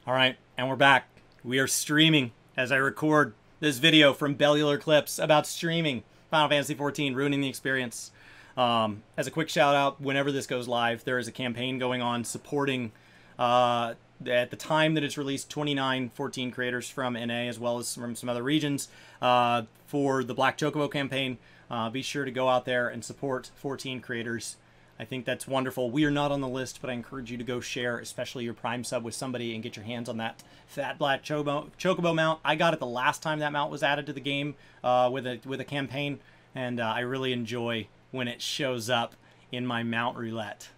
All right, and we're back. We are streaming as I record this video from Bellular Clips about streaming Final Fantasy XIV, ruining the experience. As a quick shout out, whenever this goes live, there is a campaign going on supporting, at the time that it's released, 29 14 creators from NA as well as from some other regions for the Black Chocobo campaign. Be sure to go out there and support 14 creators. I think that's wonderful. We are not on the list, but I encourage you to go share, especially your Prime sub, with somebody and get your hands on that fat black chocobo mount. I got it the last time that mount was added to the game with a campaign, and I really enjoy when it shows up in my mount roulette.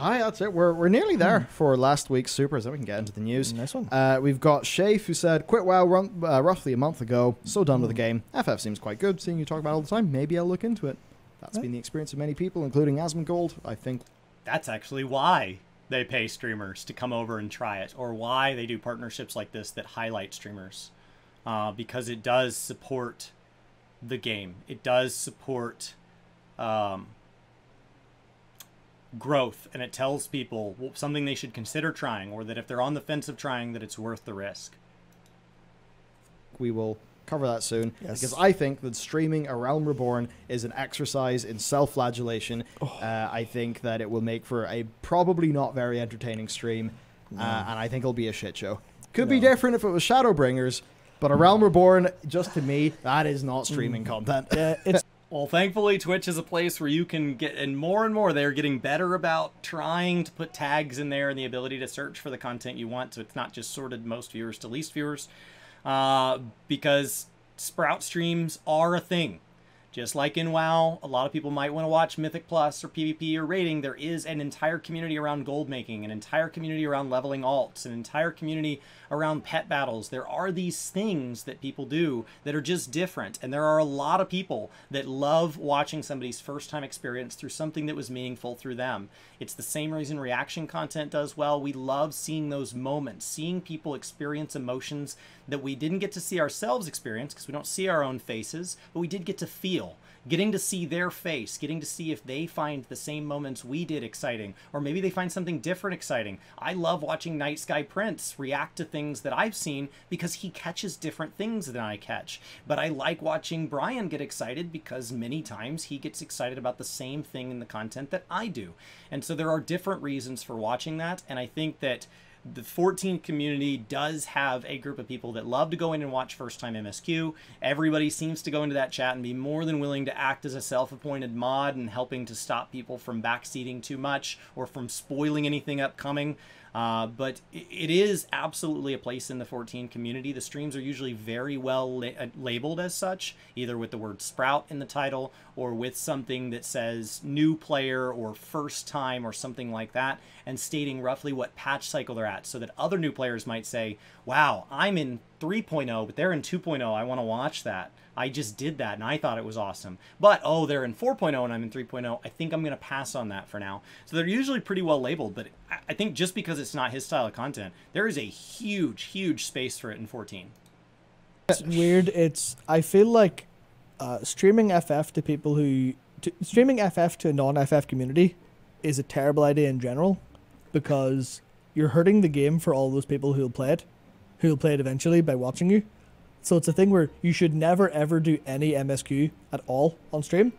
Aye, that's it. We're nearly there for last week's supers. Then we can get into the news. Nice one. We've got Shafe, who said, "Quit WoW roughly a month ago. So done with the game. FF seems quite good. Seeing you talk about it all the time, maybe I'll look into it." That's been the experience of many people, including Asmongold. I think that's actually why they pay streamers to come over and try it, or why they do partnerships like this that highlight streamers, because it does support the game. It does support growth, and it tells people something they should consider trying, or that if they're on the fence of trying, that it's worth the risk. we will cover that soon, Yes. because I think that streaming A Realm Reborn is an exercise in self-flagellation. I think that it will make for a probably not very entertaining stream, and I think it'll be a shit show. Could be different if it was Shadowbringers, but A Realm Reborn, just to me, that is not streaming content. Yeah, it's Well, thankfully, Twitch is a place where you can get, and more, they're getting better about trying to put tags in there and the ability to search for the content you want, so it's not just sorted most viewers to least viewers, because Sprout streams are a thing. Just like in WoW, a lot of people might want to watch Mythic Plus or PvP or raiding. There is an entire community around gold making, an entire community around leveling alts, an entire community around pet battles. There are these things that people do that are just different. And there are a lot of people that love watching somebody's first time experience through something that was meaningful through them. It's the same reason reaction content does well. We love seeing those moments, seeing people experience emotions that we didn't get to see ourselves experience because we don't see our own faces, but we did get to feel. Getting to see their face, getting to see if they find the same moments we did exciting, or maybe they find something different exciting. I love watching Night Sky Prince react to things that I've seen because he catches different things than I catch. But I like watching Brian get excited because many times he gets excited about the same thing in the content that I do. And so there are different reasons for watching that, and I think that the 14 community does have a group of people that love to go in and watch first time MSQ. Everybody seems to go into that chat and be more than willing to act as a self-appointed mod and helping to stop people from backseating too much or from spoiling anything upcoming. But it is absolutely a place in the 14 community. The streams are usually very well labeled as such, either with the word Sprout in the title or with something that says new player or first time or something like that, and stating roughly what patch cycle they're at, so that other new players might say, wow, I'm in 3.0, but they're in 2.0. I want to watch that. I just did that and I thought it was awesome. But, oh, they're in 4.0 and I'm in 3.0. I think I'm going to pass on that for now. So they're usually pretty well labeled, but I think just because it's not his style of content, there is a huge space for it in 14. It's weird. I feel like streaming FF to people streaming FF to a non-FF community is a terrible idea in general, because you're hurting the game for all those people who will play it eventually by watching you. So it's a thing where you should never ever do any MSQ at all on stream,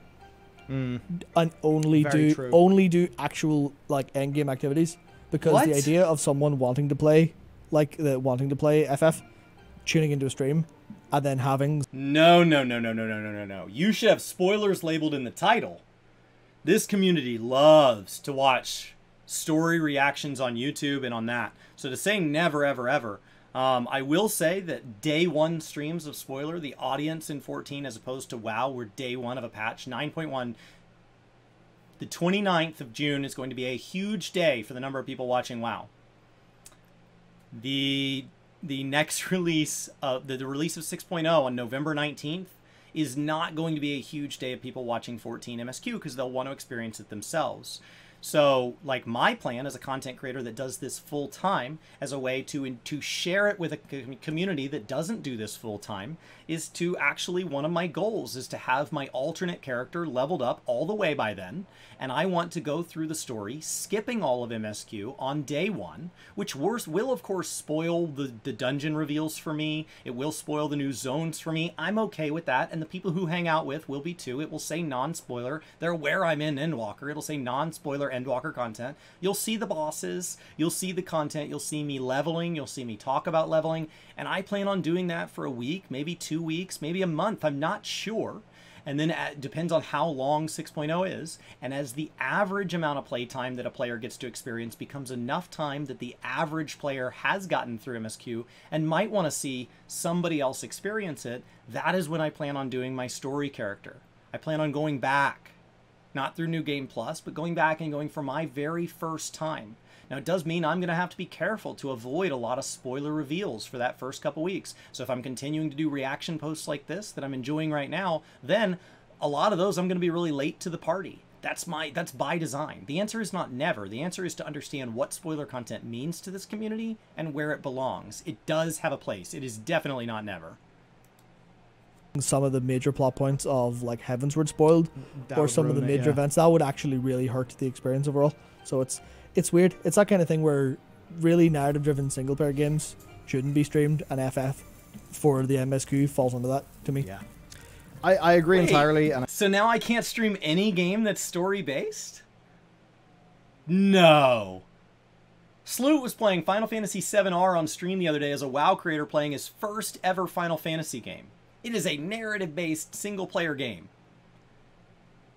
and only do actual like end game activities, because the idea of someone wanting to play FF, tuning into a stream, and then having No. You should have spoilers labeled in the title. This community loves to watch story reactions on YouTube and on that. So to say never, ever, I will say that day one streams of spoiler, the audience in 14 as opposed to WoW were day one of a patch, 9.1. The 29th of June is going to be a huge day for the number of people watching WoW. The next release, the release of 6.0 on November 19th, is not going to be a huge day of people watching 14 MSQ because they'll want to experience it themselves. So, like, my plan as a content creator that does this full time, as a way to share it with a community that doesn't do this full time, is to actually, one of my goals is to have my alternate character leveled up all the way by then, and I want to go through the story, skipping all of MSQ on day one, which will of course spoil the dungeon reveals for me. It will spoil the new zones for me. I'm okay with that, and the people who hang out with will be too. It will say non-spoiler. They're aware I'm in Endwalker. It'll say non-spoiler Endwalker content. You'll see the bosses. You'll see the content. You'll see me leveling. You'll see me talk about leveling. And I plan on doing that for a week, maybe 2 weeks, maybe a month. I'm not sure. And then it depends on how long 6.0 is. And as the average amount of playtime that a player gets to experience becomes enough time that the average player has gotten through MSQ and might want to see somebody else experience it, that is when I plan on doing my story character. I plan on going back, not through New Game Plus, but going back and going for my very first time. Now, it does mean I'm going to have to be careful to avoid a lot of spoiler reveals for that first couple weeks. So if I'm continuing to do reaction posts like this that I'm enjoying right now, then a lot of those I'm going to be really late to the party. That's by design. The answer is not never. The answer is to understand what spoiler content means to this community and where it belongs. It does have a place. It is definitely not never. Some of the major plot points of like Heavensward spoiled, or some of the major events, that would actually really hurt the experience overall. So it's weird. It's that kind of thing where really narrative-driven single-player games shouldn't be streamed, and FF for the MSQ falls under that to me. Yeah, I agree entirely. And so now I can't stream any game that's story-based? No. Sloot was playing Final Fantasy VII-R on stream the other day as a WoW creator playing his first ever Final Fantasy game. It is a narrative-based single-player game.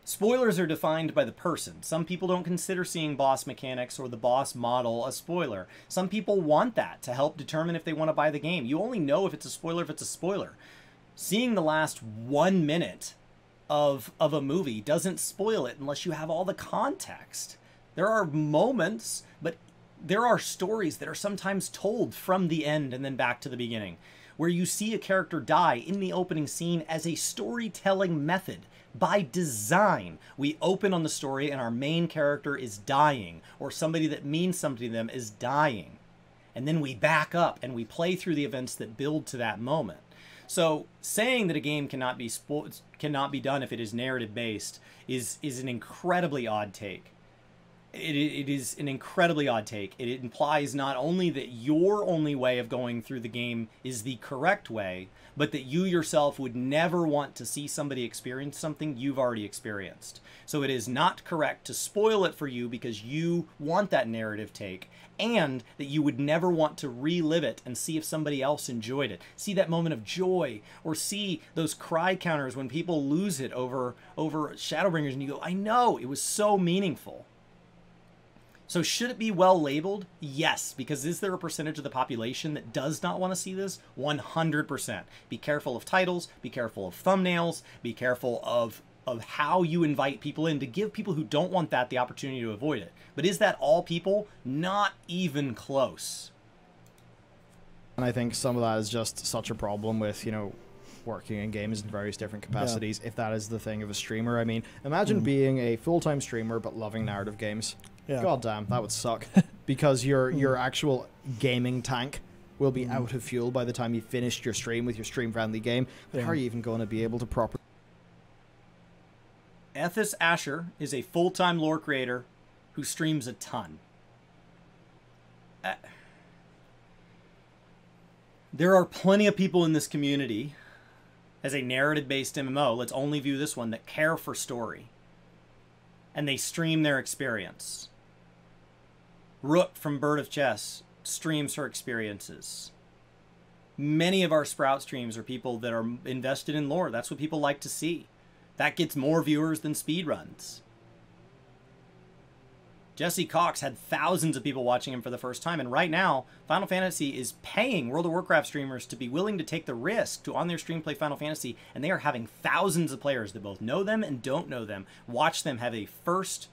Spoilers are defined by the person. Some people don't consider seeing boss mechanics or the boss model a spoiler. Some people want that to help determine if they want to buy the game. You only know if it's a spoiler if it's a spoiler. Seeing the last 1 minute of a movie doesn't spoil it unless you have all the context. There are moments, but there are stories that are sometimes told from the end and then back to the beginning, where you see a character die in the opening scene as a storytelling method. By design, we open on the story and our main character is dying, or somebody that means something to them is dying. And then we back up and we play through the events that build to that moment. So saying that a game cannot be done if it is narrative-based is an incredibly odd take. It is an incredibly odd take. It implies not only that your only way of going through the game is the correct way, but that you yourself would never want to see somebody experience something you've already experienced. So it is not correct to spoil it for you because you want that narrative take, and that you would never want to relive it and see if somebody else enjoyed it. See that moment of joy, or see those cry counters when people lose it over Shadowbringers, and you go, I know, it was so meaningful. So should it be well labeled? Yes, because is there a percentage of the population that does not want to see this? 100%. Be careful of titles, be careful of thumbnails, be careful of how you invite people in to give people who don't want that the opportunity to avoid it. But is that all people? Not even close. And I think some of that is just such a problem with, working in games in various different capacities. Yeah. If that is the thing of a streamer, I mean, imagine being a full-time streamer but loving narrative games. Yeah. God damn, that would suck. Because your actual gaming tank will be out of fuel by the time you finished your stream with your stream-friendly game. But how are you even going to be able to properly... Ethis Asher is a full-time lore creator who streams a ton. There are plenty of people in this community, as a narrative-based MMO, let's only view this one, that care for story. And they stream their experience. Rook from Bird of Chess streams her experiences. Many of our Sprout streams are people that are invested in lore. That's what people like to see. That gets more viewers than speedruns. Jesse Cox had thousands of people watching him for the first time, and right now, Final Fantasy is paying World of Warcraft streamers to be willing to take the risk to on their stream play Final Fantasy, and they are having thousands of players that both know them and don't know them watch them have a first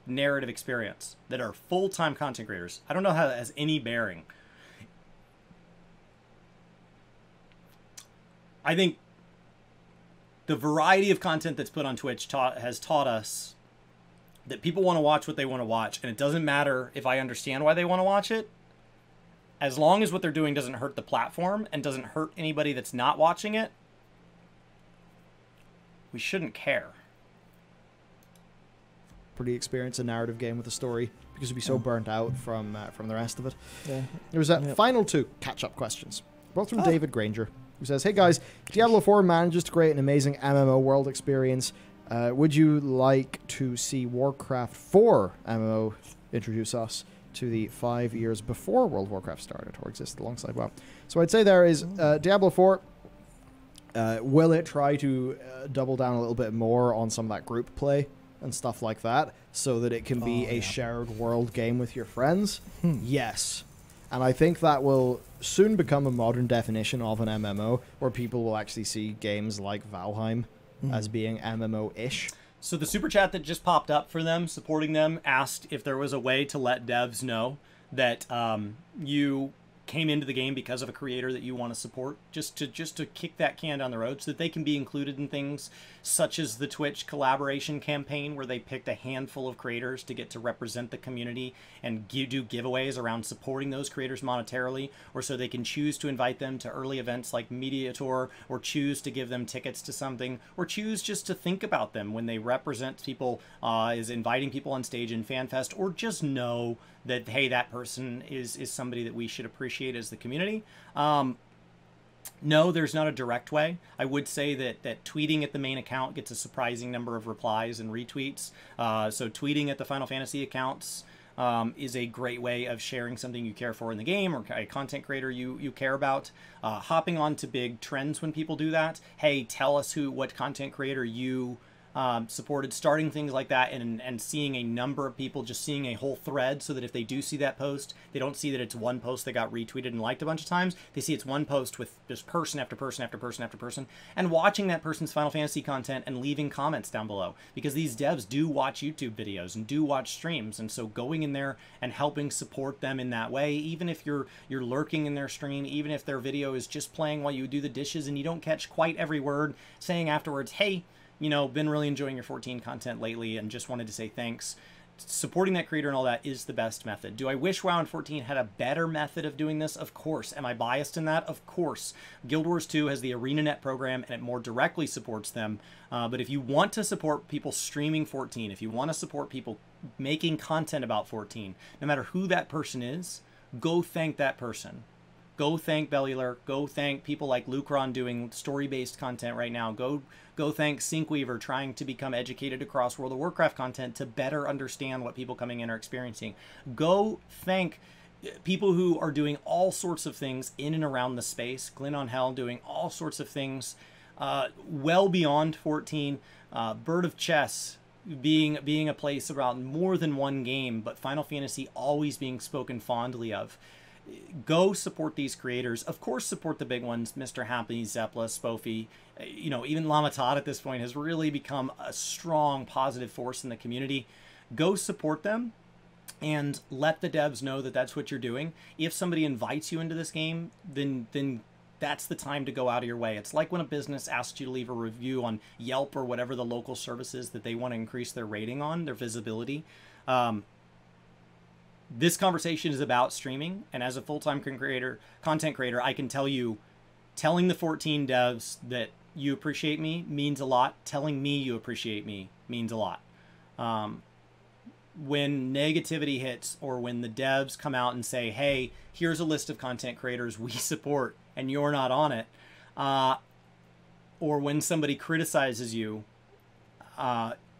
narrative experience that are full-time content creators. I don't know how that has any bearing. I think the variety of content that's put on Twitch has taught us that people want to watch what they want to watch, and it doesn't matter if I understand why they want to watch it, as long as what they're doing doesn't hurt the platform and doesn't hurt anybody that's not watching it, we shouldn't care. Pretty experience a narrative game with a story because you'd be so burnt out from the rest of it. Yeah. There's final 2 catch-up questions, both from David Granger, who says, "Hey guys, Diablo 4 manages to create an amazing MMO world experience. Would you like to see Warcraft 4 MMO introduce us to the 5 years before World of Warcraft started or existed alongside WoW?" So I'd say there is Diablo 4. Will it try to double down a little bit more on some of that group play and stuff like that so that it can be a shared world game with your friends? Yes. And I think that will soon become a modern definition of an MMO where people will actually see games like Valheim as being MMO-ish. So the super chat that just popped up for them, supporting them, asked if there was a way to let devs know that you came into the game because of a creator that you want to support, just to kick that can down the road so that they can be included in things such as the Twitch collaboration campaign, where they picked a handful of creators to get to represent the community and do giveaways around supporting those creators monetarily, or so they can choose to invite them to early events like Media Tour, or choose to give them tickets to something, or choose just to think about them when they represent people, is inviting people on stage in FanFest, or just know that, hey, that person is somebody that we should appreciate as the community. No, there's not a direct way. I would say that tweeting at the main account gets a surprising number of replies and retweets. So tweeting at the Final Fantasy accounts is a great way of sharing something you care for in the game, or a content creator you care about. Hopping on to big trends when people do that. Hey, tell us what content creator you supported, starting things like that, and seeing a number of people, just seeing a whole thread, so that if they do see that post, they don't see that it's one post that got retweeted and liked a bunch of times. They see it's one post with just person after person after person after person, and watching that person's Final Fantasy content and leaving comments down below, because these devs do watch YouTube videos and do watch streams, and so going in there and helping support them in that way, even if you're lurking in their stream, even if their video is just playing while you do the dishes and you don't catch quite every word, saying afterwards, hey, you know, been really enjoying your 14 content lately and just wanted to say thanks. Supporting that creator and all that is the best method. Do I wish WoW and 14 had a better method of doing this? Of course. Am I biased in that? Of course. Guild Wars 2 has the ArenaNet program, and it more directly supports them. But if you want to support people streaming 14, if you want to support people making content about 14, no matter who that person is, go thank that person. Go thank Bellular. Go thank people like Lucron doing story-based content right now. Go thank Syncweaver trying to become educated across World of Warcraft content to better understand what people coming in are experiencing. Go thank people who are doing all sorts of things in and around the space. Glyn on Hell doing all sorts of things well beyond 14. Bird of Chess being a place around more than one game, but Final Fantasy always being spoken fondly of. Go support these creators. Of course, support the big ones, Mr. Happy, Zeppla, Spofi. You know, even Lamatot at this point has really become a strong, positive force in the community. Go support them and let the devs know that that's what you're doing. If somebody invites you into this game, then that's the time to go out of your way. It's like when a business asks you to leave a review on Yelp or whatever the local service is that they want to increase their rating on, their visibility. This conversation is about streaming, and as a full-time content creator, I can tell you, telling the 14 devs that you appreciate me means a lot. Telling me you appreciate me means a lot. When negativity hits, or when the devs come out and say, hey, here's a list of content creators we support, and you're not on it, or when somebody criticizes you,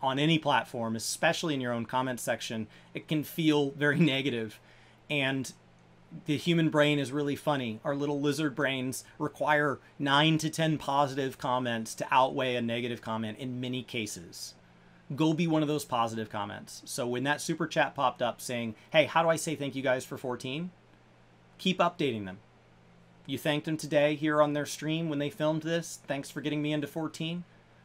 on any platform, especially in your own comments section, it can feel very negative. And the human brain is really funny. Our little lizard brains require 9 to 10 positive comments to outweigh a negative comment in many cases. Go be one of those positive comments. So when that super chat popped up saying, hey, how do I say thank you guys for 14? Keep updating them. You thanked them today here on their stream when they filmed this. Thanks for getting me into 14.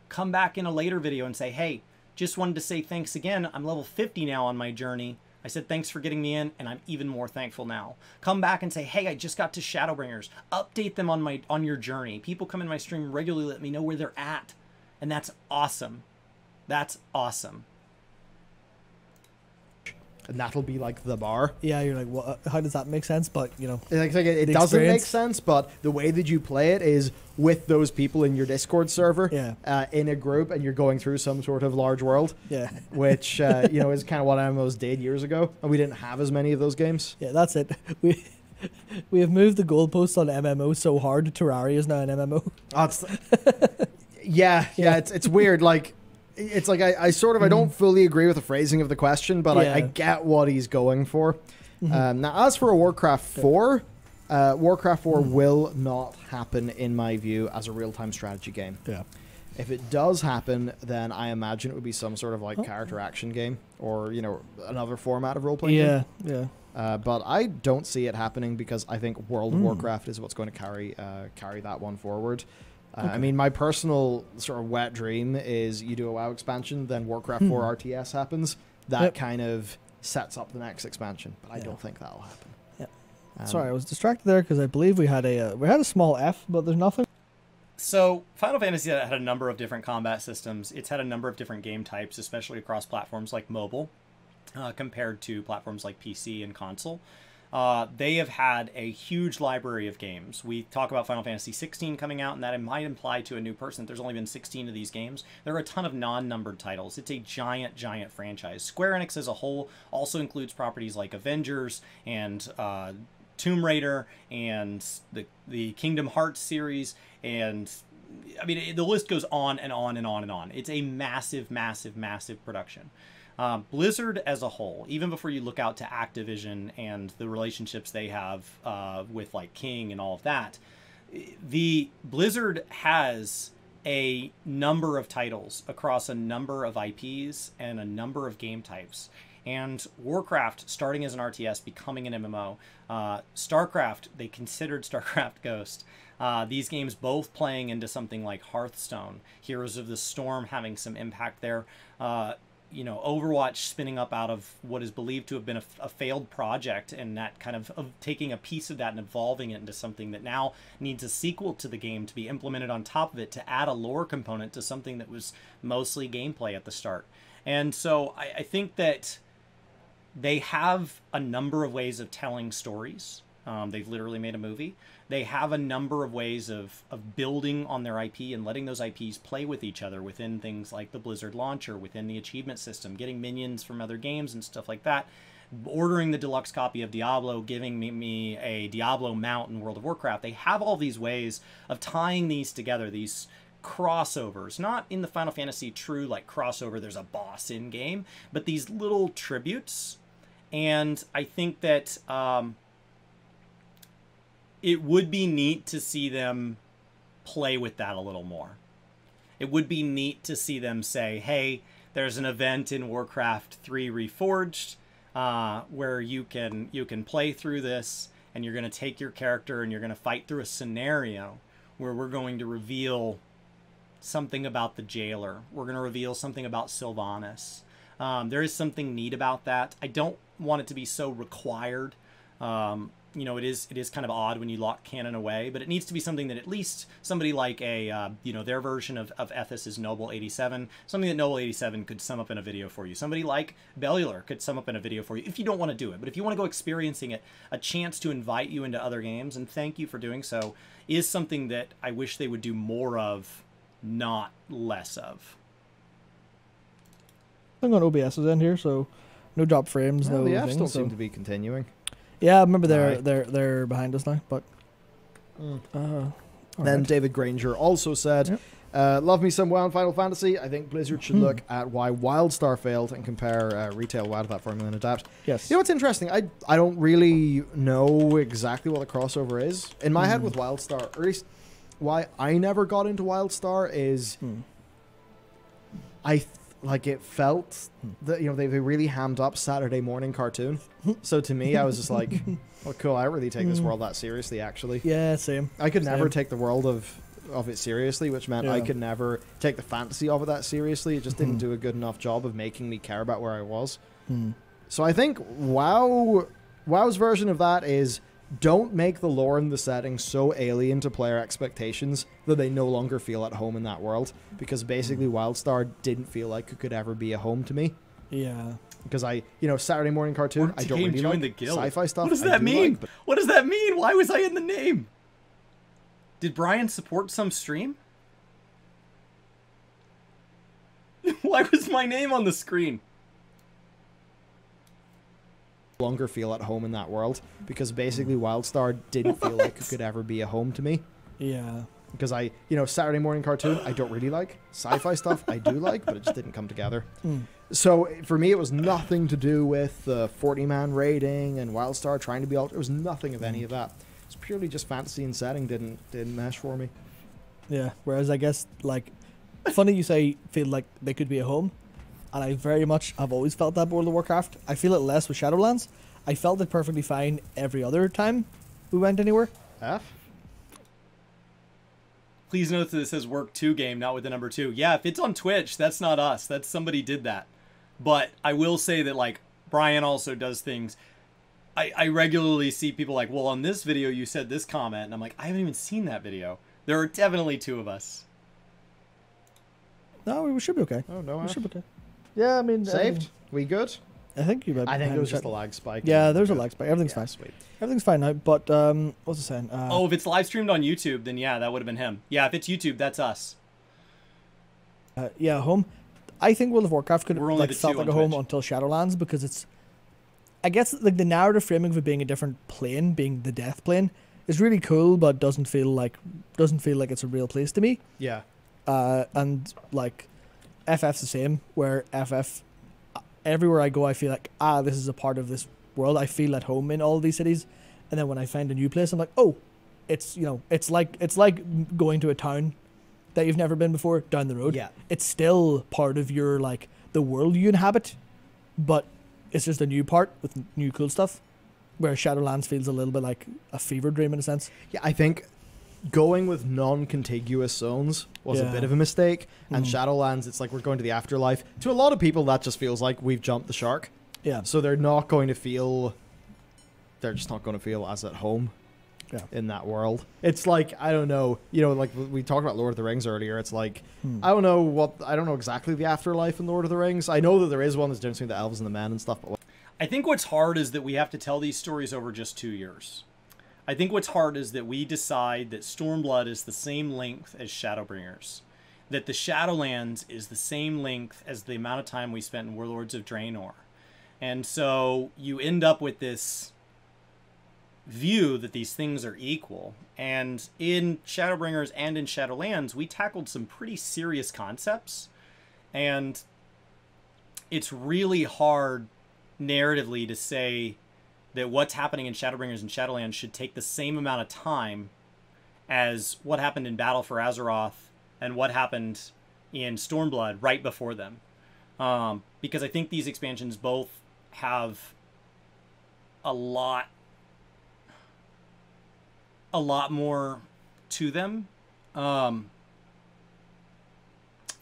Come back in a later video and say, hey, just wanted to say thanks again. I'm level 50 now on my journey. I said thanks for getting me in, and I'm even more thankful now. Come back and say, hey, I just got to Shadowbringers. Update them on your journey. People come in my stream regularly, let me know where they're at. And that's awesome. That's awesome. and that'll be like the bar. Yeah, you're like, what? How does that make sense? But It the doesn't make experience. sense, but the way that you play it is with those people in your Discord server, in a group, and you're going through some sort of large world. Yeah. Which is kind of what MMOs did years ago, and we didn't have as many of those games. Yeah, that's it. We have moved the goalposts on MMO so hard. Terraria is now an MMO. It's weird. Like, it's like I sort of I don't fully agree with the phrasing of the question, but I get what he's going for. Now, as for a Warcraft 4, Warcraft 4 will not happen, in my view, as a real-time strategy game. Yeah. If it does happen, then I imagine it would be some sort of like character action game, or another format of role-playing game. Yeah. But I don't see it happening, because I think World of Warcraft is what's going to carry that one forward. I mean, my personal sort of wet dream is you do a WoW expansion, then Warcraft 4 RTS happens. That kind of sets up the next expansion, but I don't think that'll happen. Yeah. Sorry, I was distracted there because I believe we had a small F, but there's nothing. So Final Fantasy had a number of different combat systems. It's had a number of different game types, especially across platforms like mobile, compared to platforms like PC and console. They have had a huge library of games. We talk about Final Fantasy 16 coming out, and that it might imply to a new person that there's only been 16 of these games. There are a ton of non-numbered titles. It's a giant, giant franchise. Square Enix as a whole also includes properties like Avengers and Tomb Raider and the Kingdom Hearts series, and I mean, the list goes on and on and on and on. It's a massive, massive, massive production. Blizzard as a whole, even before you look out to Activision and the relationships they have with like King and all of that, the Blizzard has a number of titles across a number of IPs and a number of game types. And Warcraft, starting as an RTS, becoming an MMO. StarCraft, they considered StarCraft Ghost. These games both playing into something like Hearthstone. Heroes of the Storm having some impact there. Overwatch spinning up out of what is believed to have been a failed project, and that kind of taking a piece of that and evolving it into something that now needs a sequel to the game to be implemented on top of it to add a lore component to something that was mostly gameplay at the start. And so I think that they have a number of ways of telling stories. They've literally made a movie. They have a number of ways of building on their IP and letting those IPs play with each other within things like the Blizzard launcher, within the achievement system, getting minions from other games and stuff like that. Ordering the deluxe copy of Diablo, giving me a Diablo mount in World of Warcraft. They have all these ways of tying these together, these crossovers, not in the Final Fantasy true like crossover, there's a boss in game, but these little tributes. And I think that it would be neat to see them play with that a little more. It would be neat to see them say, hey, there's an event in Warcraft 3 Reforged where you can play through this, and you're going to take your character and you're going to fight through a scenario where we're going to reveal something about the jailer. We're going to reveal something about Sylvanas. There is something neat about that. I don't want it to be so required. It is kind of odd when you lock canon away, but it needs to be something that at least somebody like their version of Ethos' Noble 87, something that Noble 87 could sum up in a video for you. Somebody like Bellular could sum up in a video for you if you don't want to do it. But if you want to go experiencing it, a chance to invite you into other games, and thank you for doing so, is something that I wish they would do more of, not less of. I think on OBS is in here, so no drop frames, no the things. Fs don't seem to be continuing. Yeah, I remember they're behind us now, but Then right. David Granger also said, love me some WoW and Final Fantasy. I think Blizzard should look at why WildStar failed and compare retail WoW to that formula and adapt. Yes. You know what's interesting? I don't really know exactly what the crossover is. In my head with WildStar, or at least why I never got into WildStar is it felt that they really hammed up Saturday morning cartoon. So to me, I was just like, "Well, cool. I really take this world that seriously." Actually, yeah, same. I could never take the world of it seriously, which meant I could never take the fantasy of it that seriously. It just didn't do a good enough job of making me care about where I was. So I think WoW's version of that is, don't make the lore and the setting so alien to player expectations that they no longer feel at home in that world. Because basically WildStar didn't feel like it could ever be a home to me. Yeah. because Saturday morning cartoon, I don't really like. The guild. Sci-fi stuff. What does that mean? Like, but... What does that mean? Why was I in the name? Did Brian support some stream? Why was my name on the screen? Longer feel at home in that world, because basically WildStar didn't feel like it could ever be a home to me. Yeah. Because Saturday morning cartoon, I don't really like. Sci-fi stuff, I do like, but it just didn't come together. So for me, it was nothing to do with the 40-man raiding and WildStar trying to be alt. It was nothing of any of that. It's purely just fantasy and setting didn't mesh for me. Yeah. Whereas I guess, like, funny you say feel like they could be a home, and I very much have always felt that World of Warcraft. I feel it less with Shadowlands. I felt it perfectly fine every other time we went anywhere. Please note that this says work 2 game, not with the number 2. Yeah, if it's on Twitch, that's not us. That's somebody did that. But I will say that, like, Brian also does things. I regularly see people like, well, on this video you said this comment, and I'm like, I haven't even seen that video. There are definitely 2 of us. No, we should be okay. Oh, no, we should be okay. Yeah, I mean... Saved? We good? I think you might. I think it was just a lag spike. Yeah, there's a lag spike. Everything's fine. Sweet. Everything's fine now, but what's it saying? If it's live streamed on YouTube, then yeah, that would have been him. Yeah, if it's YouTube, that's us. Yeah, home. I think World of Warcraft could have felt like a home until Shadowlands, because it's... I guess like the narrative framing of it being a different plane, being the death plane, is really cool, but doesn't feel like it's a real place to me. Yeah. And like FF's the same, where FF, everywhere I go, I feel like, this is a part of this world. I feel at home in all of these cities, and then when I find a new place, I'm like, oh, it's it's like going to a town that you've never been before down the road. Yeah, it's still part of your like the world you inhabit, but it's just a new part with new cool stuff. Where Shadowlands feels a little bit like a fever dream in a sense. Yeah, I think going with non-contiguous zones was a bit of a mistake, and Shadowlands, it's like we're going to the afterlife. To a lot of people, that just feels like we've jumped the shark. Yeah. So they're just not going to feel as at home in that world. It's like, I don't know, like we talked about Lord of the Rings earlier. It's like, I don't know exactly the afterlife in Lord of the Rings. I know that there is one that's different between the elves and the men and stuff, but I think what's hard is that we have to tell these stories over just 2 years. I think what's hard is that we decide that Stormblood is the same length as Shadowbringers. That the Shadowlands is the same length as the amount of time we spent in Warlords of Draenor. And so you end up with this view that these things are equal. And in Shadowbringers and in Shadowlands, we tackled some pretty serious concepts. And it's really hard narratively to say that what's happening in Shadowbringers and Shadowlands should take the same amount of time as what happened in Battle for Azeroth and what happened in Stormblood right before them. Because I think these expansions both have a lot more to them.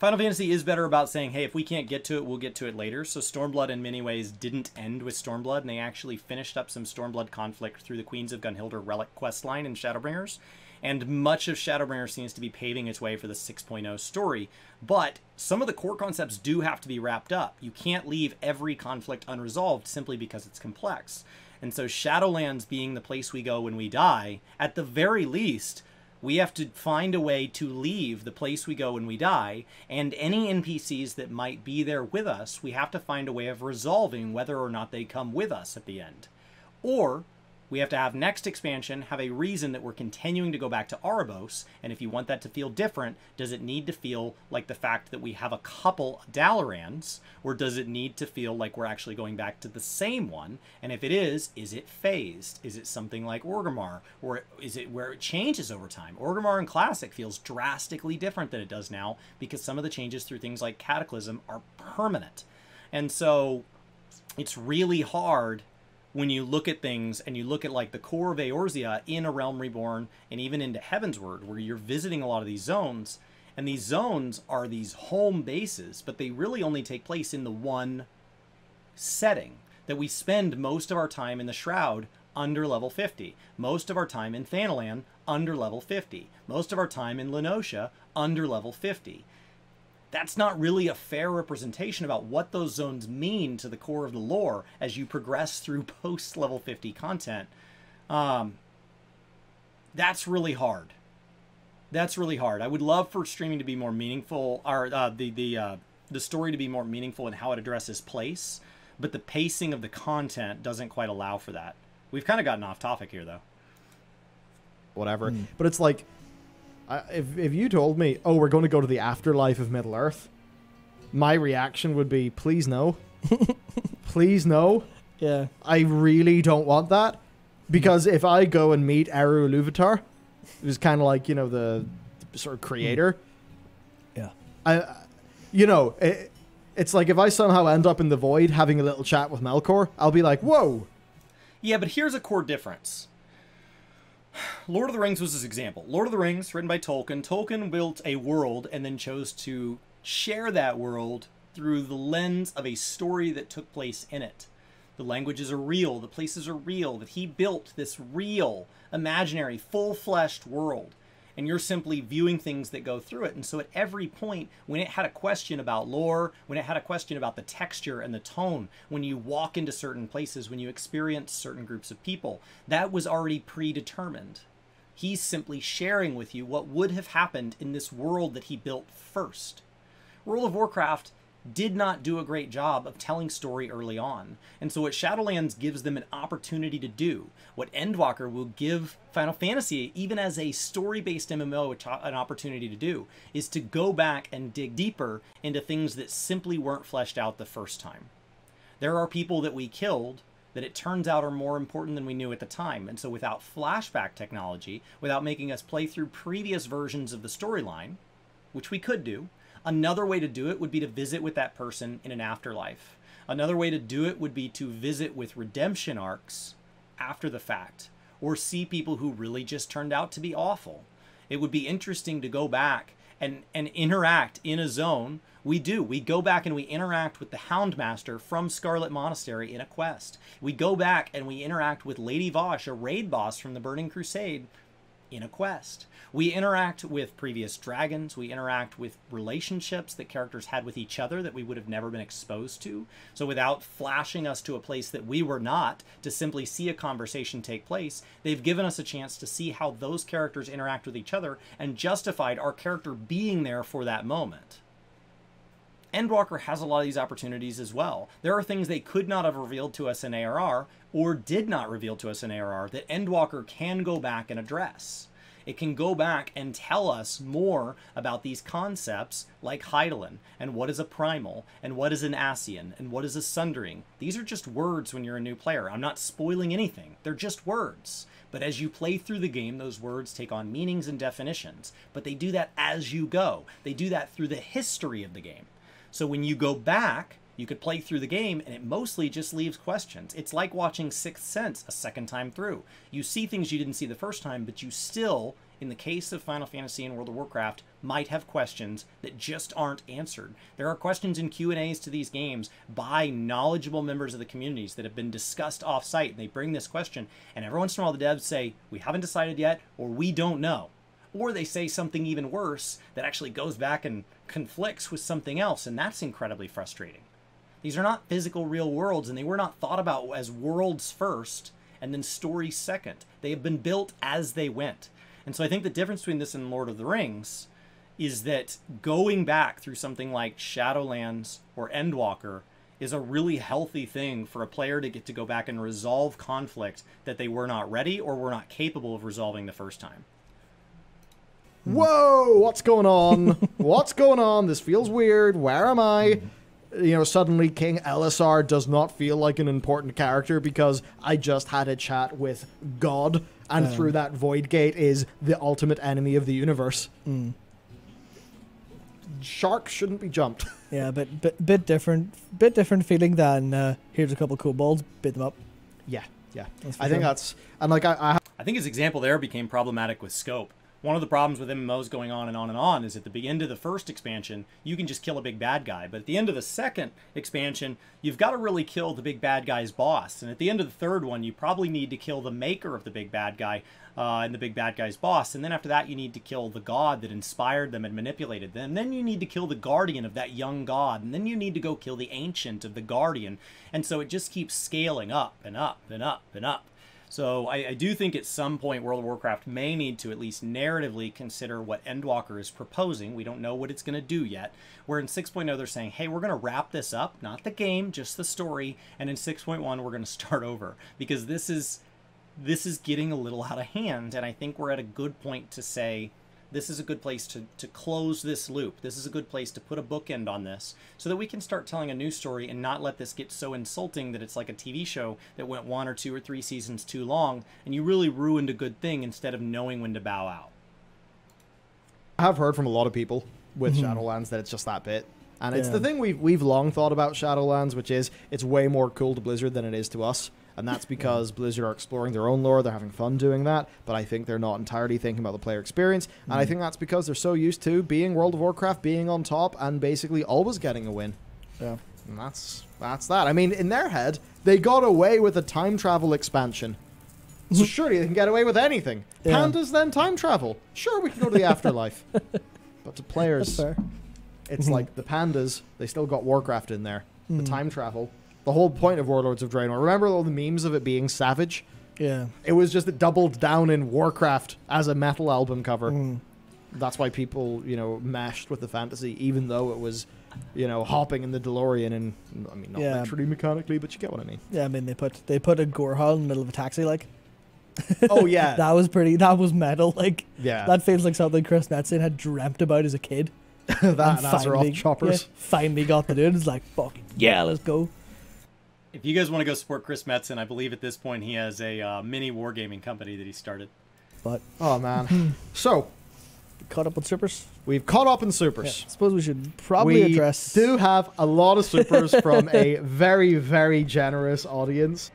Final Fantasy is better about saying, hey, if we can't get to it, we'll get to it later. So Stormblood in many ways didn't end with Stormblood, and they actually finished up some Stormblood conflict through the Queens of Gunhildr relic questline in Shadowbringers. And much of Shadowbringers seems to be paving its way for the 6.0 story. But some of the core concepts do have to be wrapped up. You can't leave every conflict unresolved simply because it's complex. And so Shadowlands being the place we go when we die, at the very least, we have to find a way to leave the place we go when we die, and any NPCs that might be there with us, we have to find a way of resolving whether or not they come with us at the end. Or we have to have next expansion have a reason that we're continuing to go back to Erebos, and if you want that to feel different, does it need to feel like the fact that we have a couple Dalorans, or does it need to feel like we're actually going back to the same one? And if it is it phased? Is it something like Orgrimmar, or is it where it changes over time? Orgrimmar in Classic feels drastically different than it does now, because some of the changes through things like Cataclysm are permanent. And so it's really hard when you look at things and you look at like the core of Eorzea in A Realm Reborn and even into Heavensward, where you're visiting a lot of these zones, and these zones are these home bases, but they really only take place in the one setting. That we spend most of our time in the Shroud under level 50, most of our time in Thanalan under level 50, most of our time in Lenosha under level 50. that's not really a fair representation about what those zones mean to the core of the lore as you progress through post level 50 content. That's really hard. That's really hard. I would love for streaming to be more meaningful, or the story to be more meaningful in how it addresses place, but the pacing of the content doesn't quite allow for that. We've kind of gotten off topic here, though. Whatever. But it's like, if you told me, oh, we're going to go to the afterlife of Middle Earth, my reaction would be, please no. Please no. Yeah. I really don't want that. Because if I go and meet Eru Iluvatar, who's kind of like, you know, the sort of creator. Yeah. It's like if I somehow end up in the void having a little chat with Melkor, I'll be like, whoa. Yeah, but here's a core difference. Lord of the Rings was his example. Lord of the Rings, written by Tolkien. Tolkien built a world and then chose to share that world through the lens of a story that took place in it. The languages are real, the places are real, that he built this real, imaginary, full-fleshed world. And you're simply viewing things that go through it. And so at every point, when it had a question about lore, when it had a question about the texture and the tone, when you walk into certain places, when you experience certain groups of people, that was already predetermined. He's simply sharing with you what would have happened in this world that he built first. World of Warcraft did not do a great job of telling story early on. And so what Shadowlands gives them an opportunity to do, what Endwalker will give Final Fantasy, even as a story-based MMO, an opportunity to do, is to go back and dig deeper into things that simply weren't fleshed out the first time. There are people that we killed that it turns out are more important than we knew at the time. And so without flashback technology, without making us play through previous versions of the storyline, which we could do, another way to do it would be to visit with that person in an afterlife. Another way to do it would be to visit with redemption arcs after the fact, or see people who really just turned out to be awful. It would be interesting to go back and interact in a zone. We go back and we interact with the Houndmaster from Scarlet Monastery in a quest. We go back and we interact with Lady Vosh, a raid boss from the Burning Crusade, in a quest. We interact with previous dragons. We interact with relationships that characters had with each other that we would have never been exposed to. So without flashing us to a place that we were not, to simply see a conversation take place, they've given us a chance to see how those characters interact with each other and justified our character being there for that moment. Endwalker has a lot of these opportunities as well. There are things they could not have revealed to us in ARR, or did not reveal to us in ARR, that Endwalker can go back and address. It can go back and tell us more about these concepts like Hydaelyn, and what is a primal, and what is an Ascian, and what is a sundering. These are just words when you're a new player. I'm not spoiling anything. They're just words. But as you play through the game, those words take on meanings and definitions. But they do that as you go. They do that through the history of the game. So when you go back, you could play through the game and it mostly just leaves questions. It's like watching Sixth Sense a second time through. You see things you didn't see the first time, but you still, in the case of Final Fantasy and World of Warcraft, might have questions that just aren't answered. There are questions in Q&As to these games by knowledgeable members of the communities that have been discussed off-site. And they bring this question, and every once in a while the devs say, we haven't decided yet, or we don't know. Or they say something even worse that actually goes back and conflicts with something else, and that's incredibly frustrating. These are not physical real worlds, and they were not thought about as worlds first and then stories second. They have been built as they went. And so I think the difference between this and Lord of the Rings is that going back through something like Shadowlands or Endwalker is a really healthy thing for a player to get to go back and resolve conflict that they were not ready or were not capable of resolving the first time. Whoa, what's going on? What's going on? This feels weird. Where am I? You know, suddenly King Elisar does not feel like an important character because I just had a chat with God, and through that void gate is the ultimate enemy of the universe. Sharks shouldn't be jumped. Yeah, but bit different feeling than here's a couple kobolds, beat them up. Yeah. I think that's, and like I think his example there became problematic with scope. one of the problems with MMOs going on and on and on is at the end of the first expansion, you can just kill a big bad guy. But at the end of the second expansion, you've got to really kill the big bad guy's boss. And at the end of the third one, you probably need to kill the maker of the big bad guy and the big bad guy's boss. And then after that, you need to kill the god that inspired them and manipulated them. And then you need to kill the guardian of that young god. And then you need to go kill the ancient of the guardian. And so it just keeps scaling up and up and up and up. So I do think at some point World of Warcraft may need to at least narratively consider what Endwalker is proposing. We don't know what it's going to do yet. Where in 6.0 they're saying, hey, we're going to wrap this up, not the game, just the story. And in 6.1 we're going to start over. Because this is getting a little out of hand. And I think we're at a good point to say, this is a good place to close this loop. This is a good place to put a bookend on this so that we can start telling a new story and not let this get so insulting that it's like a TV show that went 1 or 2 or 3 seasons too long and you really ruined a good thing instead of knowing when to bow out. I have heard from a lot of people with Shadowlands that it's just that bit. And it's the thing we've long thought about Shadowlands, which is it's way more cool to Blizzard than it is to us. And that's because Blizzard are exploring their own lore. They're having fun doing that. But I think they're not entirely thinking about the player experience. And I think that's because they're so used to being World of Warcraft, being on top, and basically always getting a win. Yeah. And that's that. I mean, in their head, they got away with a time travel expansion. So surely they can get away with anything. Yeah. Pandas, then time travel. Sure, we can go to the afterlife. But to players, it's like the pandas, they still got Warcraft in there. The time travel. The whole point of Warlords of Draenor. Remember all the memes of it being savage? Yeah. It was just it doubled down in Warcraft as a metal album cover. That's why people, meshed with the fantasy, even though it was, hopping in the DeLorean and, I mean, not literally mechanically, but you get what I mean. Yeah, I mean, they put a gore hall in the middle of a taxi, like. Oh, yeah. That was metal, like. Yeah. That feels like something Chris Metzen had dreamt about as a kid. That and Azeroth choppers. Yeah, finally got to do it. It's like, fuck, yeah, let's go. If you guys want to go support Chris Metzen, I believe at this point he has a mini wargaming company that he started. But oh man, so caught up with supers. We've caught up in supers. Yeah, I suppose we should probably address. We do have a lot of supers from a very, very generous audience.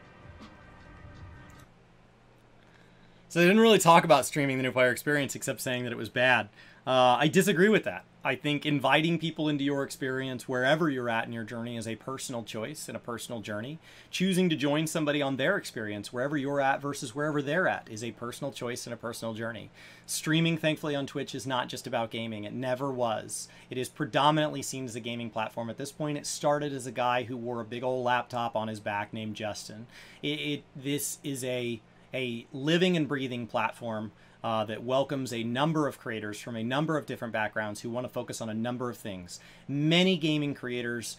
So they didn't really talk about streaming the new player experience except saying that it was bad. I disagree with that. I think inviting people into your experience wherever you're at in your journey is a personal choice and a personal journey. Choosing to join somebody on their experience wherever you're at versus wherever they're at is a personal choice and a personal journey. Streaming, thankfully, on Twitch is not just about gaming. It never was. It is predominantly seen as a gaming platform. At this point, it started as a guy who wore a big old laptop on his back named Justin. This is a living and breathing platform that welcomes a number of creators from a number of different backgrounds who want to focus on a number of things. Many gaming creators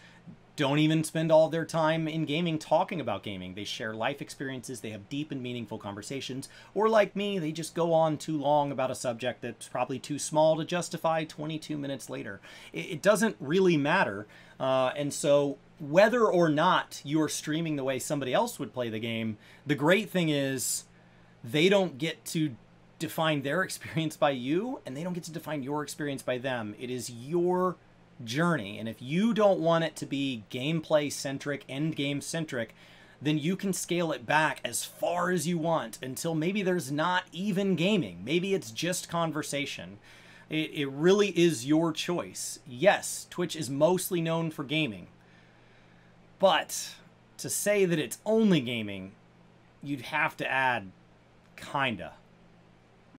don't even spend all their time in gaming talking about gaming. They share life experiences, they have deep and meaningful conversations, or like me, they just go on too long about a subject that's probably too small to justify 22 minutes later. It doesn't really matter, and so whether or not you're streaming the way somebody else would play the game, the great thing is they don't get to define their experience by you, and they don't get to define your experience by them. It is your journey, and if you don't want it to be gameplay centric, end game centric, then you can scale it back as far as you want until maybe there's not even gaming. Maybe it's just conversation. It really is your choice. Yes, Twitch is mostly known for gaming, but to say that it's only gaming, you'd have to add kinda.